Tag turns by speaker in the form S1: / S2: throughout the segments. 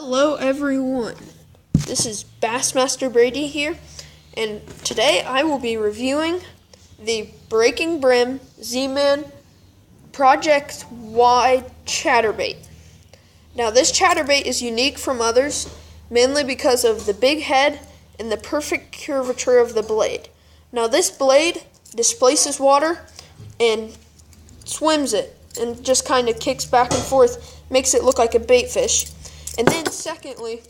S1: Hello everyone, this is Bassmaster Brady here, and today I will be reviewing the Breaking Brim Z-Man Project Y chatterbait. Now this chatterbait is unique from others, mainly because of the big head and the perfect curvature of the blade. Now this blade displaces water and swims it, and just kind of kicks back and forth, makes it look like a bait fish. And then secondly,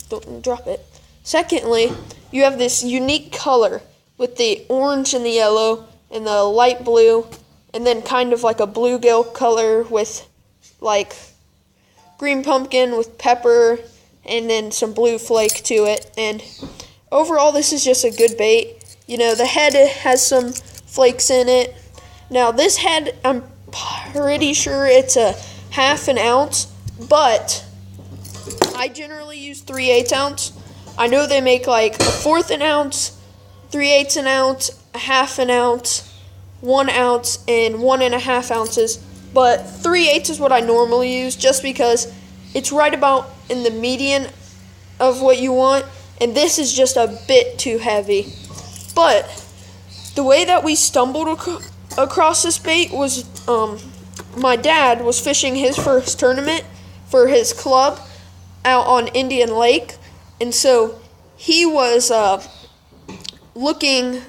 S1: don't drop it. Secondly, you have this unique color with the orange and the yellow and the light blue, and then kind of like a bluegill color with like green pumpkin with pepper and then some blue flake to it. And overall, this is just a good bait. You know, the head has some flakes in it. Now this head, I'm pretty sure it's a half an ounce, but I generally use 3/8 ounce. I know they make like a 1/4 an ounce, 3/8 an ounce, a half an ounce, 1 ounce, and 1.5 ounces. But 3/8 is what I normally use, just because it's right about in the median of what you want. And this is just a bit too heavy. But the way that we stumbled across this bait was my dad was fishing his first tournament for his club out on Indian Lake, and so he was looking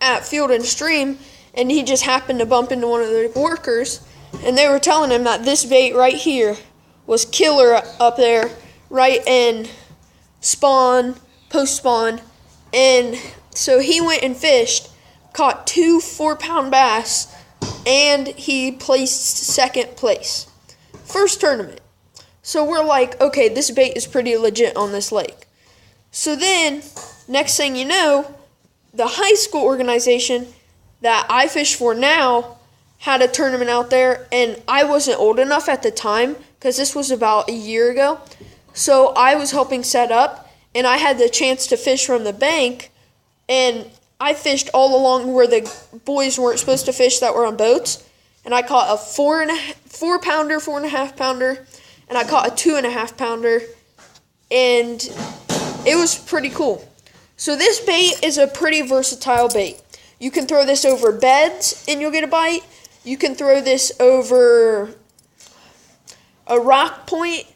S1: at Field and Stream, and he just happened to bump into one of the workers, and they were telling him that this bait right here was killer up there, right in spawn, post-spawn. And so he went and fished, caught 2 4-pound bass, and he placed second place. First tournament. So we're like, okay, this bait is pretty legit on this lake. So then, next thing you know, the high school organization that I fish for now had a tournament out there, and I wasn't old enough at the time, because this was about a year ago. So I was helping set up, and I had the chance to fish from the bank, and I fished all along where the boys weren't supposed to fish that were on boats, and I caught a 4-pounder, 4.5-pounder, and I caught a 2.5-pounder, and it was pretty cool. So this bait is a pretty versatile bait. You can throw this over beds and you'll get a bite. You can throw this over a rock point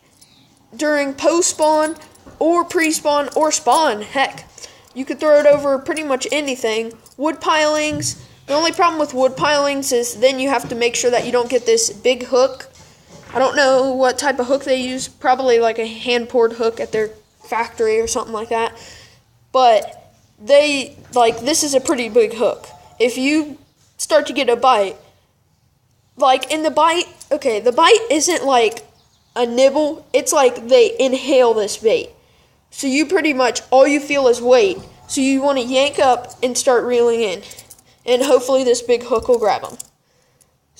S1: during post-spawn or pre-spawn or spawn. Heck, you could throw it over pretty much anything. Wood pilings. The only problem with wood pilings is then you have to make sure that you don't get this big hook. I don't know what type of hook they use, probably like a hand-poured hook at their factory or something like that. But this is a pretty big hook. If you start to get a bite, like in the bite, okay, the bite isn't like a nibble, it's like they inhale this bait. So you pretty much, all you feel is weight. So you want to yank up and start reeling in. And hopefully this big hook will grab them.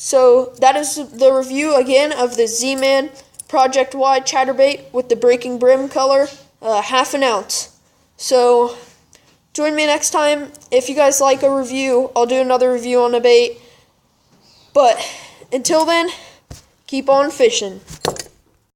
S1: So that is the review again of the Z-Man Project Y chatterbait with the Breaking Brim color, half an ounce. So join me next time. If you guys like a review, I'll do another review on the bait. But until then, keep on fishing.